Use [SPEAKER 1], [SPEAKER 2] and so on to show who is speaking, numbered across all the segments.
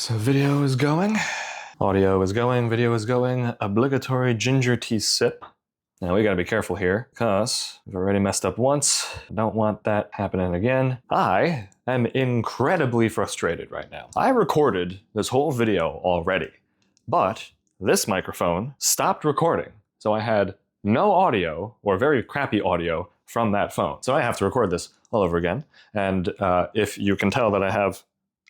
[SPEAKER 1] So video is going, audio is going, video is going, obligatory ginger tea sip. Now we gotta be careful here because we've already messed up once. Don't want that happening again. I am incredibly frustrated right now. I recorded this whole video already, but this microphone stopped recording. So I had no audio or very crappy audio from that phone. So I have to record this all over again. And if you can tell that I have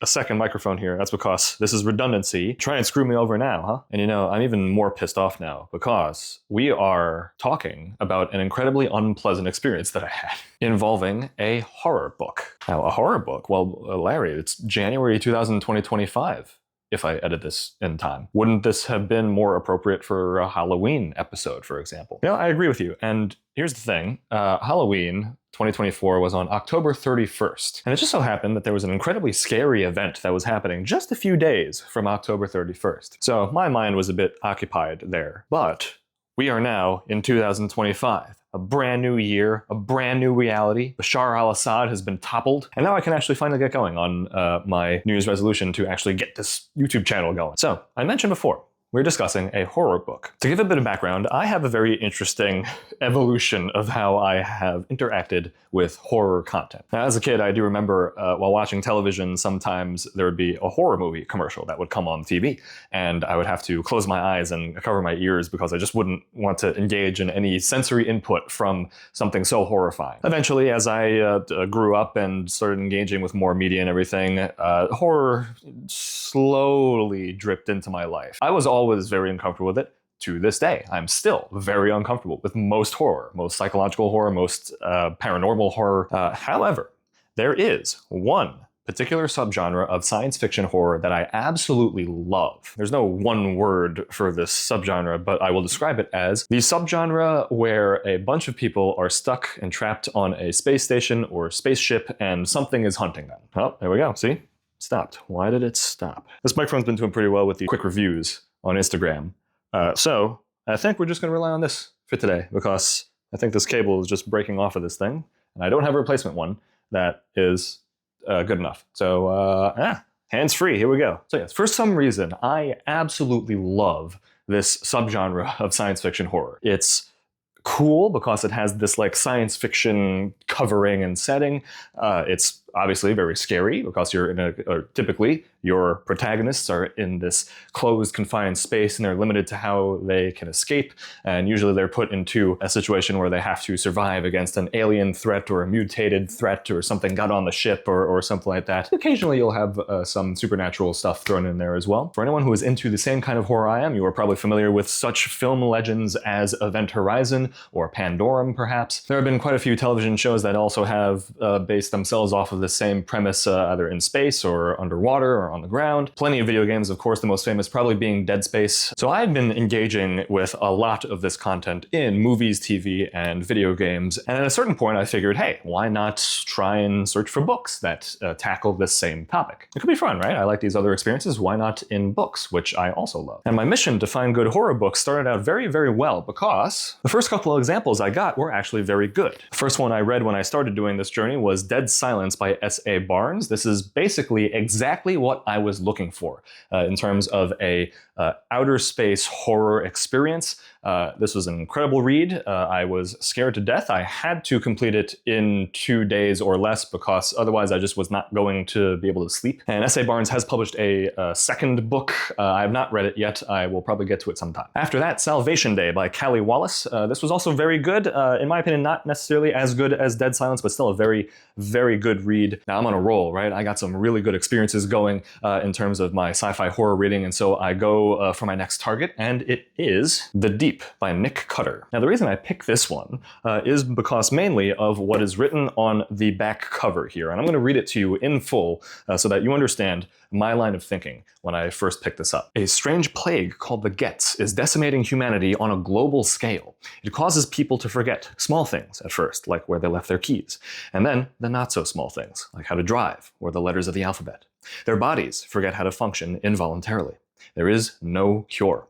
[SPEAKER 1] a second microphone here, that's because this is redundancy. Try and screw me over now, huh? And you know, I'm even more pissed off now because we are talking about an incredibly unpleasant experience that I had involving a horror book. Now, a horror book? Well, Larry, it's January 2025. If I edit this in time. Wouldn't this have been more appropriate for a Halloween episode, for example? You know, I agree with you. And here's the thing. Halloween 2024 was on October 31st. And it just so happened that there was an incredibly scary event that was happening just a few days from October 31st. So my mind was a bit occupied there. But we are now in 2025. A brand new year, a brand new reality. Bashar al-Assad has been toppled, and now I can actually finally get going on my New Year's resolution to actually get this YouTube channel going. So, I mentioned before, we're discussing a horror book. To give a bit of background, I have a very interesting evolution of how I have interacted with horror content. Now, as a kid, I do remember while watching television, sometimes there would be a horror movie commercial that would come on TV, and I would have to close my eyes and cover my ears because I just wouldn't want to engage in any sensory input from something so horrifying. Eventually, as I grew up and started engaging with more media and everything, horror slowly dripped into my life. I was always very uncomfortable with it. To this day, I'm still very uncomfortable with most horror, most psychological horror, most paranormal horror. However, there is one particular subgenre of science fiction horror that I absolutely love. There's no one word for this subgenre, but I will describe it as the subgenre where a bunch of people are stuck and trapped on a space station or spaceship and something is hunting them. Oh, there we go. See? Stopped. Why did it stop? This microphone's been doing pretty well with the quick reviews on Instagram. So I think we're just going to rely on this for today because I think this cable is just breaking off of this thing and I don't have a replacement one that is good enough. So hands-free, here we go. So yes, for some reason, I absolutely love this subgenre of science fiction horror. It's cool because it has this like science fiction covering and setting. It's obviously very scary because you're in typically your protagonists are in this closed, confined space and they're limited to how they can escape. And usually they're put into a situation where they have to survive against an alien threat or a mutated threat or something got on the ship or something like that. Occasionally you'll have some supernatural stuff thrown in there as well. For anyone who is into the same kind of horror I am, you are probably familiar with such film legends as Event Horizon or Pandorum, perhaps. There have been quite a few television shows that also have based themselves off of the same premise either in space or underwater or on the ground. Plenty of video games, of course, the most famous probably being Dead Space. So I've been engaging with a lot of this content in movies, TV, and video games. And at a certain point I figured, hey, why not try and search for books that tackle this same topic? It could be fun, right? I like these other experiences. Why not in books, which I also love? And my mission to find good horror books started out very, very well because the first couple of examples I got were actually very good. The first one I read when I started doing this journey was Dead Silence by S.A. Barnes. This is basically exactly what I was looking for in terms of a outer space horror experience. This was an incredible read. I was scared to death. I had to complete it in 2 days or less because otherwise I just was not going to be able to sleep. And S.A. Barnes has published a second book. I have not read it yet. I will probably get to it sometime. After that, Salvation Day by Callie Wallace. This was also very good. In my opinion, not necessarily as good as Dead Silence, but still a very, very good read. Now I'm on a roll, right? I got some really good experiences going in terms of my sci-fi horror reading, and so I go for my next target, and it is The Deep by Nick Cutter. Now the reason I picked this one is because mainly of what is written on the back cover here, and I'm going to read it to you in full so that you understand my line of thinking when I first picked this up. A strange plague called the Gets is decimating humanity on a global scale. It causes people to forget small things at first, like where they left their keys, and then the not so small things, like how to drive or the letters of the alphabet. Their bodies forget how to function involuntarily. There is no cure.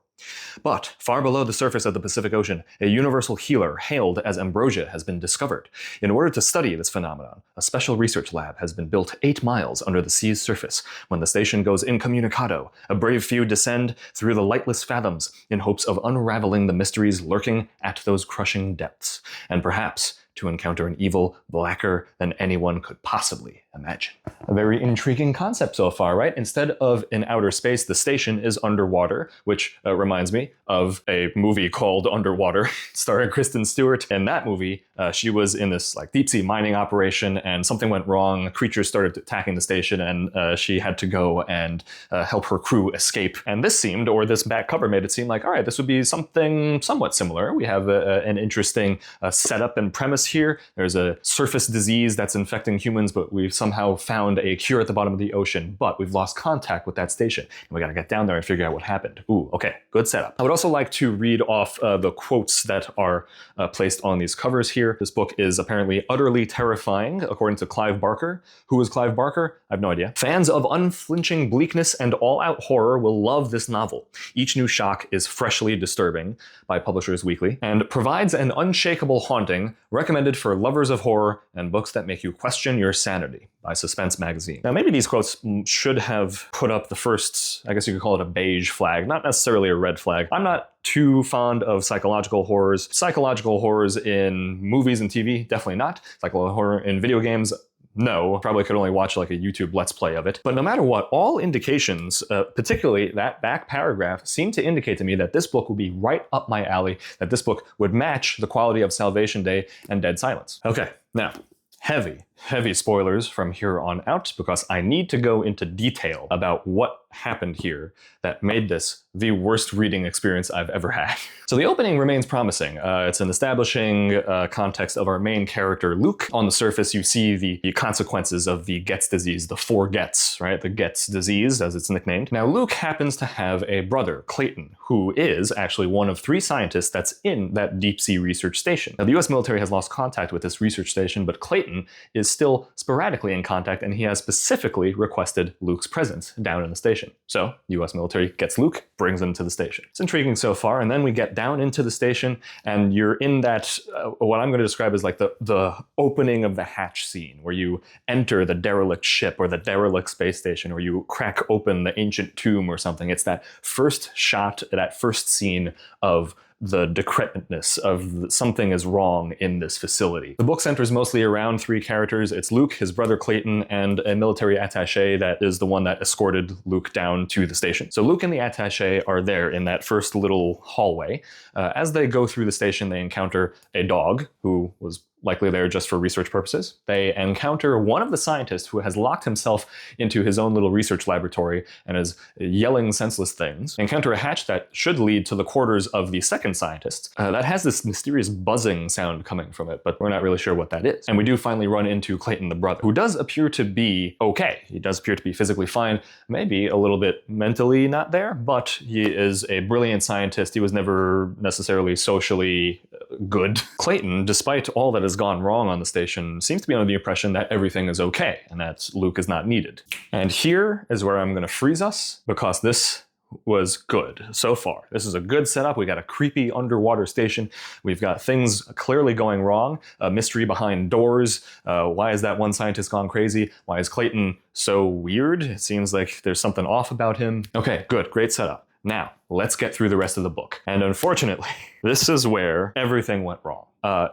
[SPEAKER 1] But far below the surface of the Pacific Ocean, a universal healer hailed as ambrosia has been discovered. In order to study this phenomenon, a special research lab has been built 8 miles under the sea's surface. When the station goes incommunicado, a brave few descend through the lightless fathoms in hopes of unraveling the mysteries lurking at those crushing depths, and perhaps to encounter an evil blacker than anyone could possibly imagine. A very intriguing concept so far, right? Instead of in outer space, the station is underwater, which reminds me of a movie called Underwater, starring Kristen Stewart. In that movie, she was in this like deep sea mining operation, and something went wrong. Creatures started attacking the station, and she had to go and help her crew escape. And this seemed, or this back cover made it seem like, all right, this would be something somewhat similar. We have an interesting setup and premise here. There's a surface disease that's infecting humans, but we've somehow found a cure at the bottom of the ocean, but we've lost contact with that station, and we gotta get down there and figure out what happened. Ooh, okay, good setup. I would also like to read off the quotes that are placed on these covers here. This book is apparently utterly terrifying, according to Clive Barker. Who is Clive Barker? I have no idea. Fans of unflinching bleakness and all-out horror will love this novel. Each new shock is freshly disturbing, by Publishers Weekly, and provides an unshakable haunting, recommended for lovers of horror and books that make you question your sanity, by Suspense Magazine. Now, maybe these quotes should have put up the first, I guess you could call it a beige flag, not necessarily a red flag. I'm not too fond of psychological horrors. Psychological horrors in movies and TV, definitely not. Psychological horror in video games, no. Probably could only watch like a YouTube Let's Play of it. But no matter what, all indications, particularly that back paragraph, seem to indicate to me that this book would be right up my alley, that this book would match the quality of Salvation Day and Dead Silence. Okay, now, heavy spoilers from here on out, because I need to go into detail about what happened here that made this the worst reading experience I've ever had. So the opening remains promising. It's an establishing context of our main character, Luke. On the surface, you see the consequences of the Getz disease, the 4 Getz, right? The Getz disease, as it's nicknamed. Now, Luke happens to have a brother, Clayton, who is actually one of 3 scientists that's in that deep sea research station. Now, the US military has lost contact with this research station, but Clayton is still sporadically in contact, and he has specifically requested Luke's presence down in the station. So, US military gets Luke, brings him to the station. It's intriguing so far, and then we get down into the station, and you're in that, what I'm going to describe as like the opening of the hatch scene, where you enter the derelict ship or the derelict space station, or you crack open the ancient tomb or something. It's that first shot, that first scene of the decrepitness of something is wrong in this facility. The book centers mostly around 3 characters. It's Luke, his brother Clayton, and a military attaché that is the one that escorted Luke down to the station. So Luke and the attaché are there in that first little hallway. As they go through the station, they encounter a dog who was likely there just for research purposes. They encounter one of the scientists who has locked himself into his own little research laboratory and is yelling senseless things. They encounter a hatch that should lead to the quarters of the second scientist. That has this mysterious buzzing sound coming from it, but we're not really sure what that is. And we do finally run into Clayton, the brother, who does appear to be okay. He does appear to be physically fine, maybe a little bit mentally not there, but he is a brilliant scientist. He was never necessarily socially good. Clayton, despite all that has gone wrong on the station, seems to be under the impression that everything is okay and that Luke is not needed. And here is where I'm going to freeze us, because this was good so far. This is a good setup. We got a creepy underwater station. We've got things clearly going wrong. A mystery behind doors. Why is that one scientist gone crazy? Why is Clayton so weird? It seems like there's something off about him. Okay, good. Great setup. Now, let's get through the rest of the book. And unfortunately, this is where everything went wrong.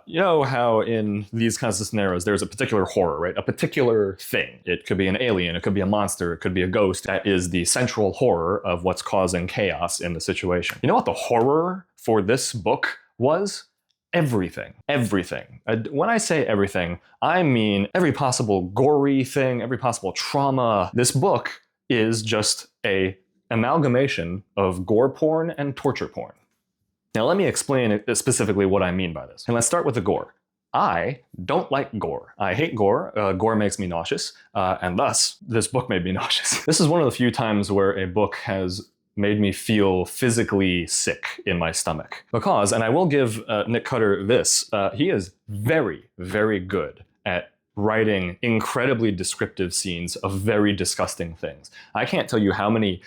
[SPEAKER 1] You know how in these kinds of scenarios, there's a particular horror, right? A particular thing. It could be an alien, it could be a monster, it could be a ghost. That is the central horror of what's causing chaos in the situation. You know what the horror for this book was? Everything. Everything. When I say everything, I mean every possible gory thing, every possible trauma. This book is just a amalgamation of gore porn and torture porn. Now let me explain specifically what I mean by this. And let's start with the gore. I don't like gore. I hate gore. Gore makes me nauseous, and thus this book made me nauseous. This is one of the few times where a book has made me feel physically sick in my stomach. Because, and I will give Nick Cutter this, he is very, very good at writing incredibly descriptive scenes of very disgusting things. I can't tell you how many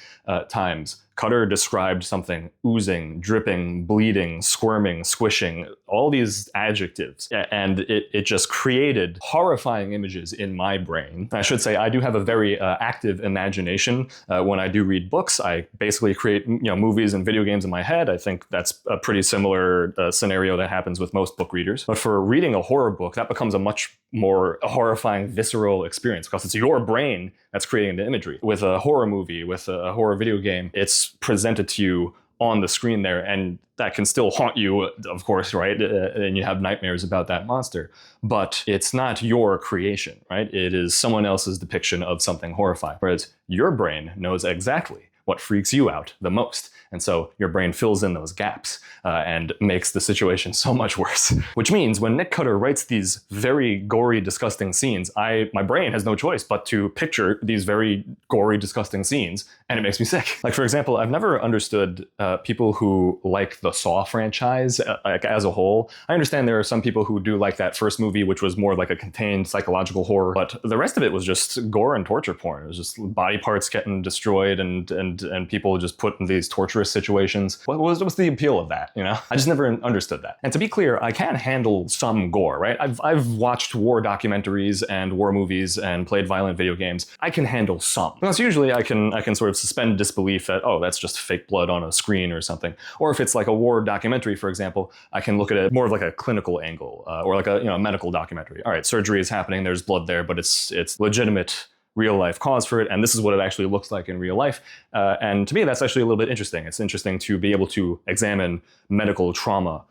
[SPEAKER 1] times Cutter described something oozing, dripping, bleeding, squirming, squishing, all these adjectives. And it just created horrifying images in my brain. I should say I do have a very active imagination. When I do read books, I basically create movies and video games in my head. I think that's a pretty similar scenario that happens with most book readers. But for reading a horror book, that becomes a much more horrifying, visceral experience because it's your brain that's creating the imagery. With a horror movie, with a horror video game, it's presented to you on the screen there, and that can still haunt you, of course, right? And you have nightmares about that monster. But it's not your creation, right? It is someone else's depiction of something horrifying. Whereas your brain knows exactly what freaks you out the most. And so your brain fills in those gaps and makes the situation so much worse. Which means when Nick Cutter writes these very gory, disgusting scenes, my brain has no choice but to picture these very gory, disgusting scenes, and it makes me sick. Like, for example, I've never understood people who like the Saw franchise like as a whole. I understand there are some people who do like that first movie, which was more like a contained psychological horror, but the rest of it was just gore and torture porn. It was just body parts getting destroyed and people just put in these torturous situations. What's the appeal of that? I just never understood that. And to be clear, I can handle some gore, right? I've watched war documentaries and war movies and played violent video games. I can handle some. Because usually I can sort of suspend disbelief that, oh, that's just fake blood on a screen or something. Or if it's like a war documentary, for example, I can look at it more of like a clinical angle or like a medical documentary. All right, surgery is happening, there's blood there, but it's legitimate real life cause for it, and this is what it actually looks like in real life. And to me, that's actually a little bit interesting. It's interesting to be able to examine medical trauma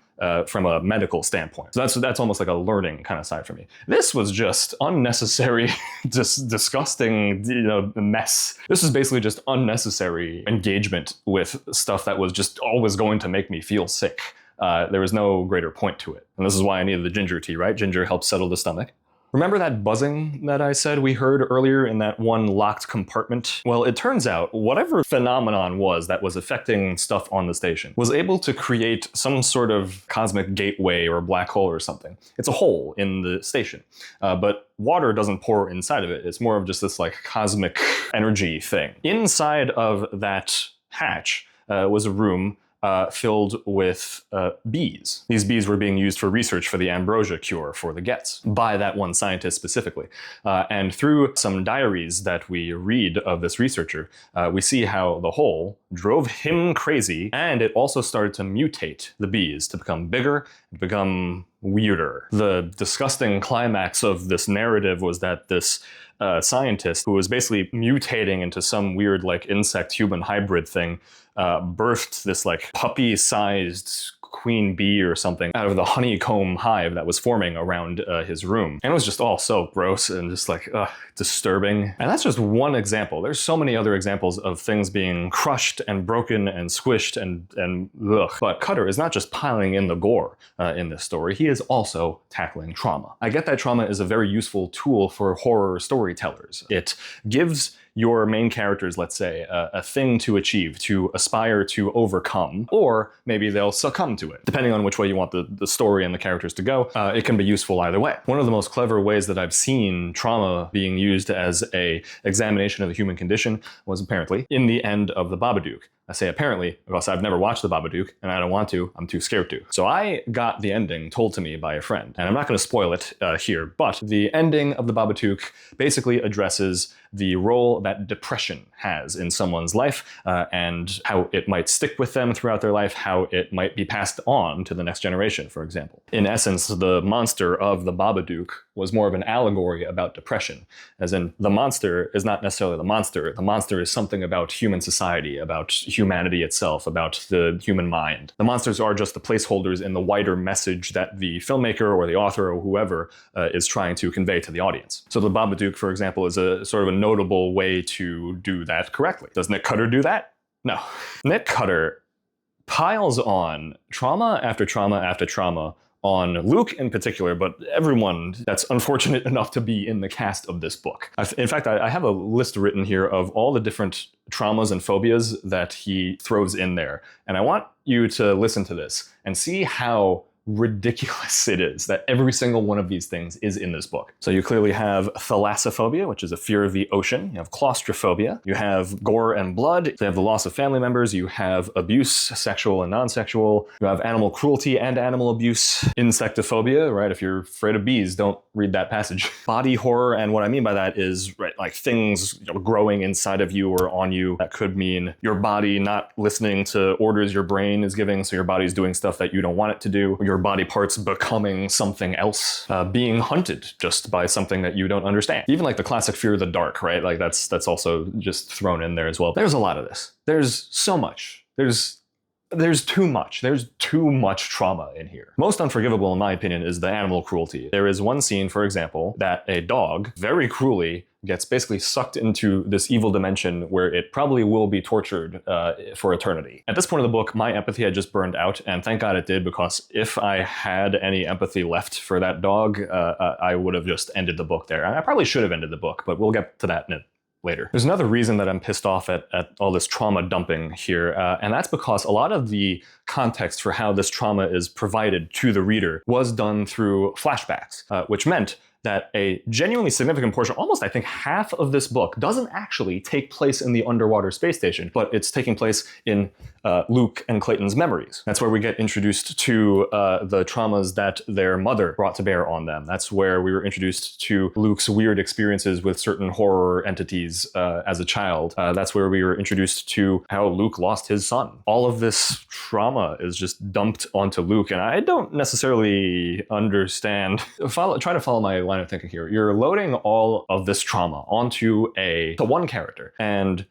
[SPEAKER 1] from a medical standpoint. So that's almost like a learning kind of side for me. This was just unnecessary, just disgusting, mess. This is basically just unnecessary engagement with stuff that was just always going to make me feel sick. There was no greater point to it. And this is why I needed the ginger tea, right? Ginger helps settle the stomach. Remember that buzzing that I said we heard earlier in that one locked compartment? Well, it turns out whatever phenomenon was that was affecting stuff on the station was able to create some sort of cosmic gateway or black hole or something. It's a hole in the station, but water doesn't pour inside of it. It's more of just this like cosmic energy thing. Inside of that hatch was a room filled with bees. These bees were being used for research for the ambrosia cure for the Gets by that one scientist specifically. And through some diaries that we read of this researcher, we see how the hole drove him crazy, and it also started to mutate the bees to become bigger, and become weirder. The disgusting climax of this narrative was that this scientist, who was basically mutating into some weird like insect-human hybrid thing, birthed this like puppy-sized queen bee or something out of the honeycomb hive that was forming around his room. And it was just all so gross and just like disturbing. And that's just one example. There's so many other examples of things being crushed and broken and squished and ugh. But Cutter is not just piling in the gore in this story, he is also tackling trauma. I get that trauma is a very useful tool for horror storytellers. It gives your main characters, let's say, a thing to achieve, to aspire to overcome, or maybe they'll succumb to it. Depending on which way you want the story and the characters to go, it can be useful either way. One of the most clever ways that I've seen trauma being used as a examination of the human condition was apparently in the end of The Babadook. I say apparently because I've never watched The Babadook and I don't want to, I'm too scared to. So I got the ending told to me by a friend, and I'm not going to spoil it here, but the ending of The Babadook basically addresses the role that depression has in someone's life and how it might stick with them throughout their life, how it might be passed on to the next generation, for example. In essence, the monster of The Babadook was more of an allegory about depression, as in the monster is not necessarily the monster. The monster is something about human society, about humanity itself, about the human mind. The monsters are just the placeholders in the wider message that the filmmaker or the author or whoever is trying to convey to the audience. So The Babadook, for example, is a sort of a notable way to do that correctly. Does Nick Cutter do that? No. Nick Cutter piles on trauma after trauma after trauma on Luke in particular, but everyone that's unfortunate enough to be in the cast of this book. In fact, I have a list written here of all the different traumas and phobias that he throws in there. And I want you to listen to this and see how ridiculous it is that every single one of these things is in this book. So you clearly have thalassophobia, which is a fear of the ocean. You have claustrophobia. You have gore and blood. You have the loss of family members. You have abuse, sexual and non-sexual. You have animal cruelty and animal abuse. Insectophobia, right? If you're afraid of bees, don't read that passage. Body horror, and what I mean by that is, right, like things growing inside of you or on you. That could mean your body not listening to orders your brain is giving, so your body's doing stuff that you don't want it to do. Your body parts becoming something else, being hunted just by something that you don't understand. Even like the classic fear of the dark, right? Like that's also just thrown in there as well. There's a lot of this. There's so much. There's too much. There's too much trauma in here. Most unforgivable, in my opinion, is the animal cruelty. There is one scene, for example, that a dog very cruelly gets basically sucked into this evil dimension where it probably will be tortured for eternity. At this point of the book, my empathy had just burned out, and thank God it did, because if I had any empathy left for that dog, I would have just ended the book there. And I probably should have ended the book, but we'll get to that in later. There's another reason that I'm pissed off at all this trauma dumping here, and that's because a lot of the context for how this trauma is provided to the reader was done through flashbacks, which meant that a genuinely significant portion, almost I think half of this book, doesn't actually take place in the underwater space station, but it's taking place in Luke and Clayton's memories. That's where we get introduced to the traumas that their mother brought to bear on them. That's where we were introduced to Luke's weird experiences with certain horror entities as a child. That's where we were introduced to how Luke lost his son. All of this trauma is just dumped onto Luke, and I don't necessarily understand. Try to follow my line of thinking here. You're loading all of this trauma onto one character, and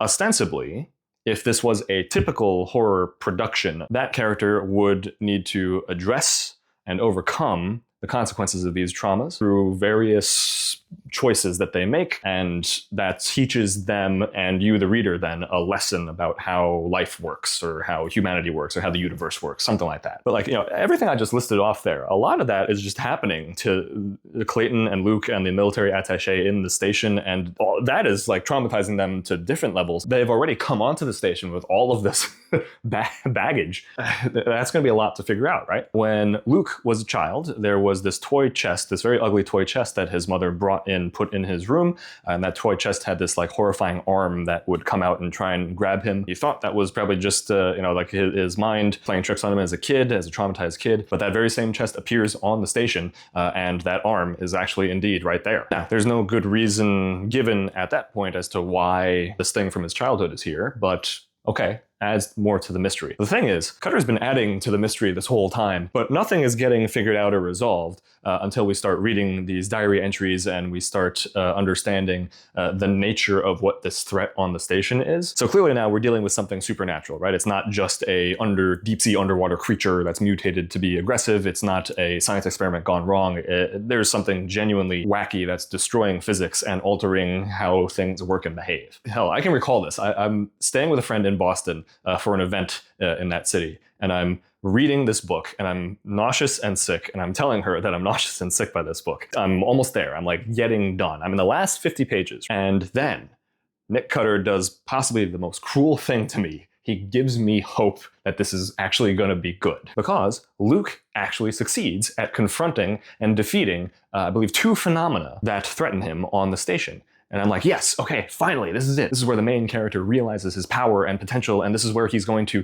[SPEAKER 1] ostensibly, if this was a typical horror production, that character would need to address and overcome the consequences of these traumas through various choices that they make, and that teaches them and you, the reader, then a lesson about how life works, or how humanity works, or how the universe works, something like that. But everything I just listed off there, a lot of that is just happening to Clayton and Luke and the military attaché in the station, and that is like traumatizing them to different levels. They've already come onto the station with all of this baggage. That's going to be a lot to figure out, right? When Luke was a child, there was this toy chest, this very ugly toy chest that his mother put in his room, and that toy chest had this like horrifying arm that would come out and try and grab him. He thought that was probably just like his mind playing tricks on him as a kid, as a traumatized kid, but that very same chest appears on the station, and that arm is actually indeed right there. Now, there's no good reason given at that point as to why this thing from his childhood is here, but okay, adds more to the mystery. The thing is, Cutter's been adding to the mystery this whole time, but nothing is getting figured out or resolved until we start reading these diary entries and we start understanding the nature of what this threat on the station is. So clearly now we're dealing with something supernatural, right? It's not just a deep sea underwater creature that's mutated to be aggressive. It's not a science experiment gone wrong. There's something genuinely wacky that's destroying physics and altering how things work and behave. Hell, I can recall this. I'm staying with a friend in Boston for an event in that city, and I'm reading this book, and I'm nauseous and sick, and I'm telling her that I'm nauseous and sick by this book. I'm almost there. I'm like getting done. I'm in the last 50 pages. And then Nick Cutter does possibly the most cruel thing to me. He gives me hope that this is actually going to be good, because Luke actually succeeds at confronting and defeating, I believe, 2 phenomena that threaten him on the station. And I'm like, yes, okay, finally, this is it. This is where the main character realizes his power and potential, and this is where he's going to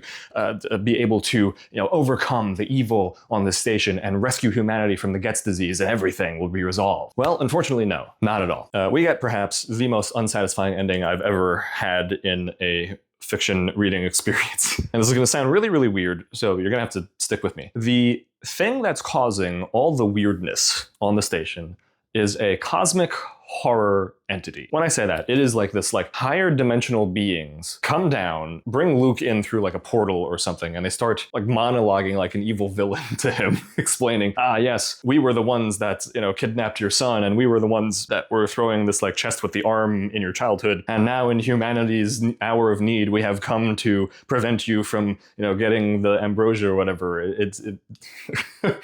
[SPEAKER 1] be able to, overcome the evil on this station and rescue humanity from the Getz disease, and everything will be resolved. Well, unfortunately, no, not at all. We get perhaps the most unsatisfying ending I've ever had in a fiction reading experience. And this is going to sound really, really weird, so you're going to have to stick with me. The thing that's causing all the weirdness on the station is a cosmic horror entity. When I say that, it is like this higher dimensional beings come down, bring Luke in through like a portal or something, and they start like monologuing like an evil villain to him, explaining, yes, we were the ones that, kidnapped your son, and we were the ones that were throwing this like chest with the arm in your childhood, and now in humanity's hour of need, we have come to prevent you from, getting the ambrosia or whatever.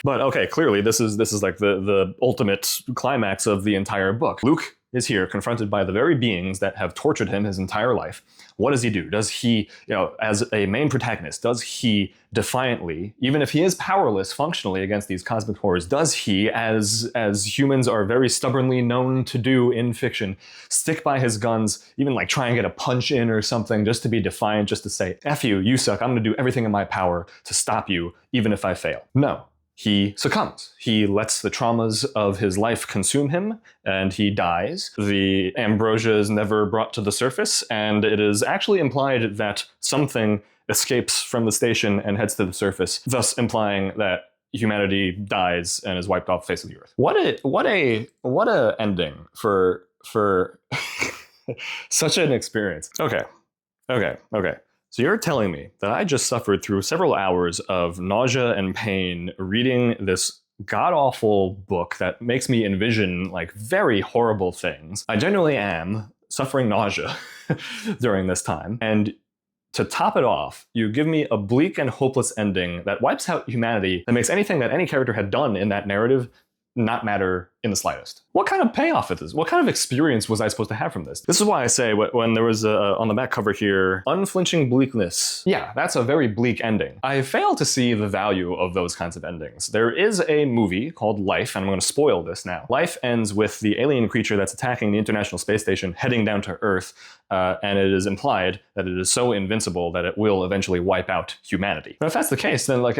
[SPEAKER 1] But okay, clearly this is like the ultimate climax of the entire book. Luke is here confronted by the very beings that have tortured him his entire life. What does he do? Does he, as a main protagonist, does he defiantly, even if he is powerless functionally against these cosmic horrors, does he, as humans are very stubbornly known to do in fiction, stick by his guns, even like try and get a punch in or something just to be defiant, just to say, F you, you suck, I'm gonna do everything in my power to stop you, even if I fail? No. He succumbs. He lets the traumas of his life consume him, and he dies. The ambrosia is never brought to the surface, and it is actually implied that something escapes from the station and heads to the surface, thus implying that humanity dies and is wiped off the face of the earth. What a ending for such an experience. Okay. So you're telling me that I just suffered through several hours of nausea and pain reading this god-awful book that makes me envision like very horrible things. I genuinely am suffering nausea during this time. And to top it off, you give me a bleak and hopeless ending that wipes out humanity, that makes anything that any character had done in that narrative not matter in the slightest. What kind of payoff is this? What kind of experience was I supposed to have from this? This is why I say when there was on the back cover here, unflinching bleakness. Yeah, that's a very bleak ending. I fail to see the value of those kinds of endings. There is a movie called Life, and I'm going to spoil this now. Life ends with the alien creature that's attacking the International Space Station heading down to Earth, and it is implied that it is so invincible that it will eventually wipe out humanity. But if that's the case, then like,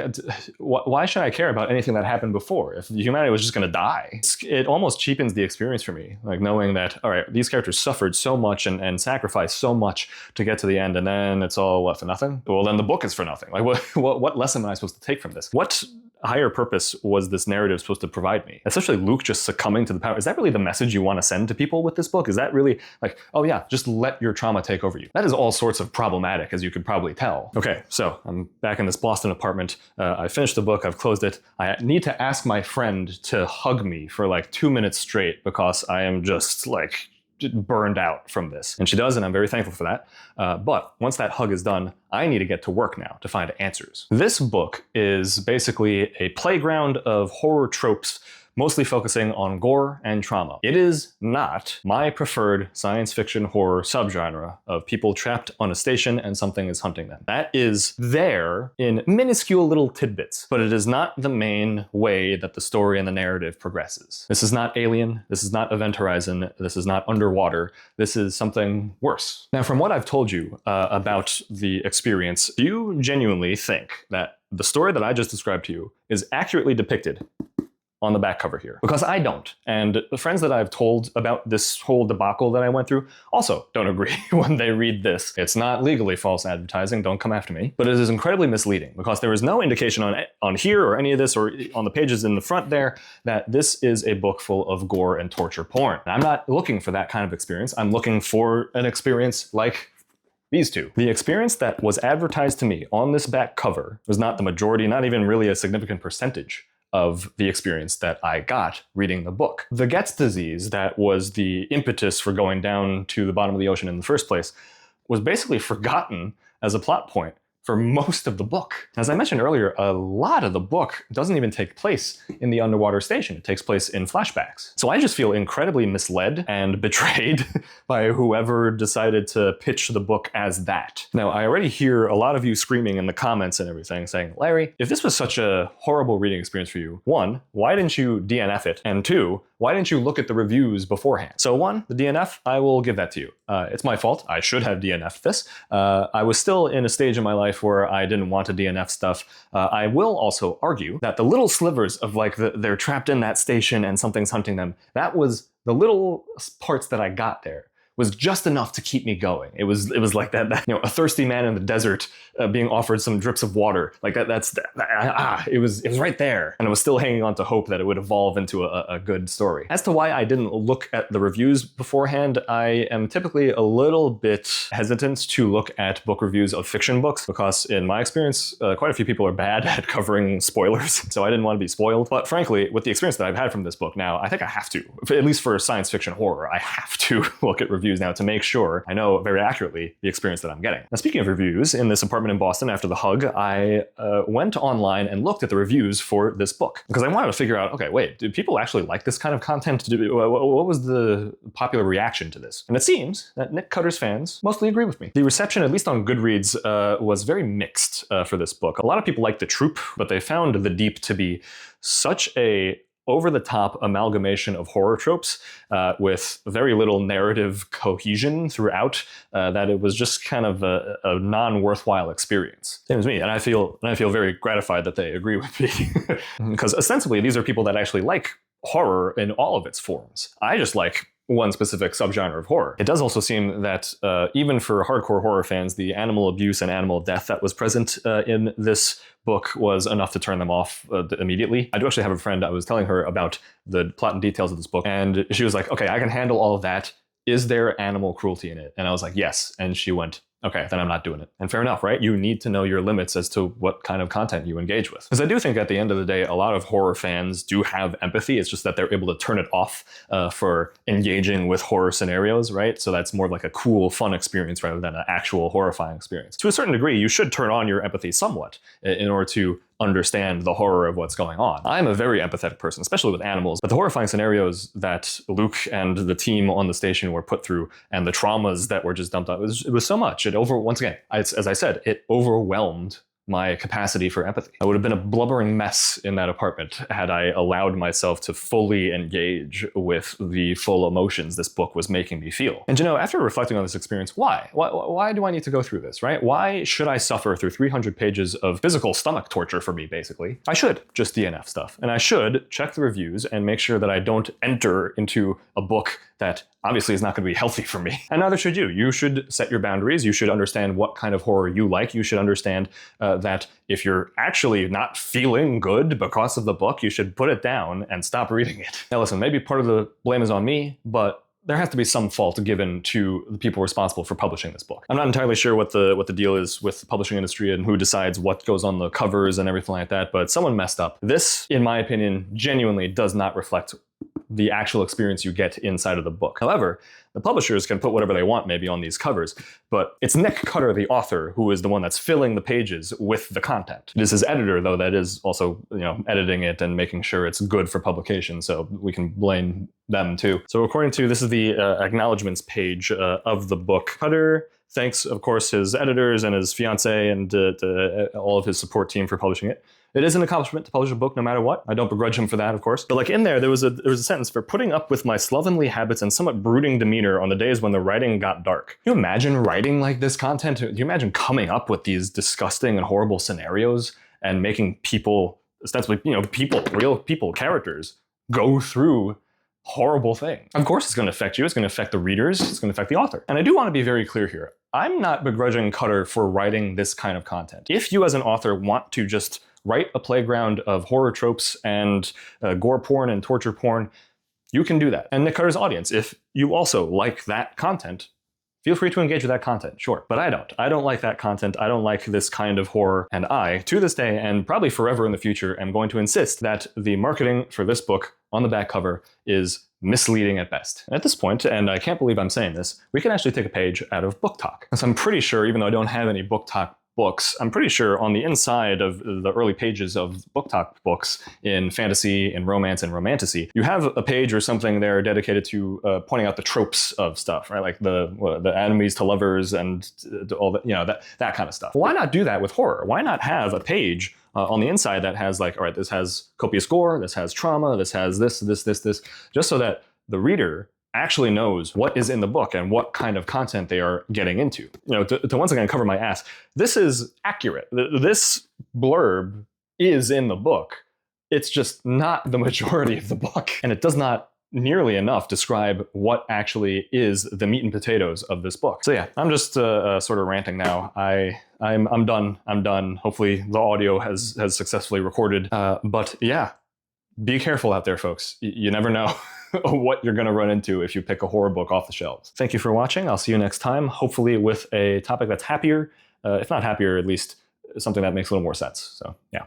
[SPEAKER 1] why should I care about anything that happened before? If humanity was just going to die, it almost cheapens the experience for me, like knowing that, all right, these characters suffered so much and sacrificed so much to get to the end, and then it's all what, for nothing? Well, then the book is for nothing. Like, what lesson am I supposed to take from this? What higher purpose was this narrative supposed to provide me? Especially Luke just succumbing to the power. Is that really the message you want to send to people with this book? Is that really like, oh yeah, just let your trauma take over you? That is all sorts of problematic, as you could probably tell. Okay, so I'm back in this Boston apartment. I finished the book, I've closed it. I need to ask my friend to hug me for like 2 minutes straight because I am just like burned out from this. And she does, and I'm very thankful for that. But once that hug is done, I need to get to work now to find answers. This book is basically a playground of horror tropes, mostly focusing on gore and trauma. It is not my preferred science fiction horror subgenre of people trapped on a station and something is hunting them. That is there in minuscule little tidbits, but it is not the main way that the story and the narrative progresses. This is not Alien, this is not Event Horizon, this is not Underwater, this is something worse. Now, from what I've told you about the experience, do you genuinely think that the story that I just described to you is accurately depicted on the back cover here? Because I don't. And the friends that I've told about this whole debacle that I went through also don't agree when they read this. It's not legally false advertising, don't come after me, but it is incredibly misleading because there is no indication on here or any of this or on the pages in the front there that this is a book full of gore and torture porn. I'm not looking for that kind of experience. I'm looking for an experience like these two. The experience that was advertised to me on this back cover was not the majority, not even really a significant percentage of the experience that I got reading the book. The Getz disease that was the impetus for going down to the bottom of the ocean in the first place was basically forgotten as a plot point for most of the book. As I mentioned earlier, a lot of the book doesn't even take place in the underwater station. It takes place in flashbacks. So I just feel incredibly misled and betrayed by whoever decided to pitch the book as that. Now, I already hear a lot of you screaming in the comments and everything saying, Larry, if this was such a horrible reading experience for you, one, why didn't you DNF it? And two, why didn't you look at the reviews beforehand? So one, the DNF, I will give that to you. It's my fault. I should have DNF'd this. I was still in a stage in my life where I didn't want to DNF stuff. I will also argue that the little slivers of like they're trapped in that station and something's hunting them, that was the little parts that I got there was just enough to keep me going. It was like that a thirsty man in the desert being offered some drips of water. Like it was right there. And I was still hanging on to hope that it would evolve into a good story. As to why I didn't look at the reviews beforehand, I am typically a little bit hesitant to look at book reviews of fiction books because in my experience, quite a few people are bad at covering spoilers. So I didn't want to be spoiled. But frankly, with the experience that I've had from this book now, I think I have to, at least for science fiction horror, I have to look at reviews reviews now to make sure I know very accurately the experience that I'm getting. Now, speaking of reviews, in this apartment in Boston after the hug, I went online and looked at the reviews for this book because I wanted to figure out, okay, wait, do people actually like this kind of content? What was the popular reaction to this? And it seems that Nick Cutter's fans mostly agree with me. The reception, at least on Goodreads, was very mixed for this book. A lot of people liked The Troop, but they found The Deep to be such a over-the-top amalgamation of horror tropes with very little narrative cohesion throughout that it was just kind of a non-worthwhile experience. Same as me, and I feel very gratified that they agree with me. Because ostensibly, these are people that actually like horror in all of its forms. I just like one specific subgenre of horror. It does also seem that even for hardcore horror fans, the animal abuse and animal death that was present in this book was enough to turn them off immediately. I do actually have a friend, I was telling her about the plot and details of this book, and she was like, okay, I can handle all of that. Is there animal cruelty in it? And I was like, yes. And she went, okay, then I'm not doing it. And fair enough, right? You need to know your limits as to what kind of content you engage with. Because I do think at the end of the day, a lot of horror fans do have empathy. It's just that they're able to turn it off for engaging with horror scenarios, right? So that's more like a cool, fun experience rather than an actual horrifying experience. To a certain degree, you should turn on your empathy somewhat in order to understand the horror of what's going on. I'm a very empathetic person, especially with animals, but the horrifying scenarios that Luke and the team on the station were put through and the traumas that were just dumped on, it was so much. Once again, as I said, it overwhelmed my capacity for empathy. I would have been a blubbering mess in that apartment had I allowed myself to fully engage with the full emotions this book was making me feel. And after reflecting on this experience, why? Why do I need to go through this, right? Why should I suffer through 300 pages of physical stomach torture for me, basically? I should just DNF stuff. And I should check the reviews and make sure that I don't enter into a book that obviously is not going to be healthy for me. And neither should you. You should set your boundaries. You should understand what kind of horror you like. You should understand that if you're actually not feeling good because of the book, you should put it down and stop reading it. Now listen, maybe part of the blame is on me, but there has to be some fault given to the people responsible for publishing this book. I'm not entirely sure what the deal is with the publishing industry and who decides what goes on the covers and everything like that, but someone messed up. This, in my opinion, genuinely does not reflect the actual experience you get inside of the book. However, the publishers can put whatever they want maybe on these covers, but it's Nick Cutter, the author, who is the one that's filling the pages with the content. It is his editor, though, that is also, editing it and making sure it's good for publication, so we can blame them too. So according to, this is the acknowledgements page of the book. Cutter thanks, of course, his editors and his fiance and all of his support team for publishing it. It is an accomplishment to publish a book no matter what. I don't begrudge him for that, of course. But in there was a sentence for putting up with my slovenly habits and somewhat brooding demeanor on the days when the writing got dark. Can you imagine writing like this content? Do you imagine coming up with these disgusting and horrible scenarios and making people, ostensibly, real people, characters, go through horrible things? Of course it's going to affect you. It's going to affect the readers. It's going to affect the author. And I do want to be very clear here. I'm not begrudging Cutter for writing this kind of content. If you as an author want to just write a playground of horror tropes and gore porn and torture porn, you can do that. And Nick Cutter's audience, if you also like that content, feel free to engage with that content, sure. But I don't. I don't like that content. I don't like this kind of horror. And I, to this day, and probably forever in the future, am going to insist that the marketing for this book on the back cover is misleading at best. And at this point, and I can't believe I'm saying this, we can actually take a page out of Book Talk. So I'm pretty sure, even though I don't have any Book Talk books, I'm pretty sure on the inside of the early pages of Book Talk books in fantasy and romance and romantasy, you have a page or something there dedicated to pointing out the tropes of stuff, right? Like the enemies to lovers and all that, that kind of stuff. Why not do that with horror? Why not have a page on the inside that has all right, this has copious gore, this has trauma, this has this, just so that the reader actually knows what is in the book and what kind of content they are getting into. To once again cover my ass, this is accurate. This blurb is in the book. It's just not the majority of the book. And it does not nearly enough describe what actually is the meat and potatoes of this book. So yeah, I'm just sort of ranting now. I'm done. Hopefully the audio has successfully recorded. But yeah, be careful out there, folks. You never know what you're going to run into if you pick a horror book off the shelves. Thank you for watching. I'll see you next time, hopefully with a topic that's happier. If not happier, at least something that makes a little more sense. So yeah.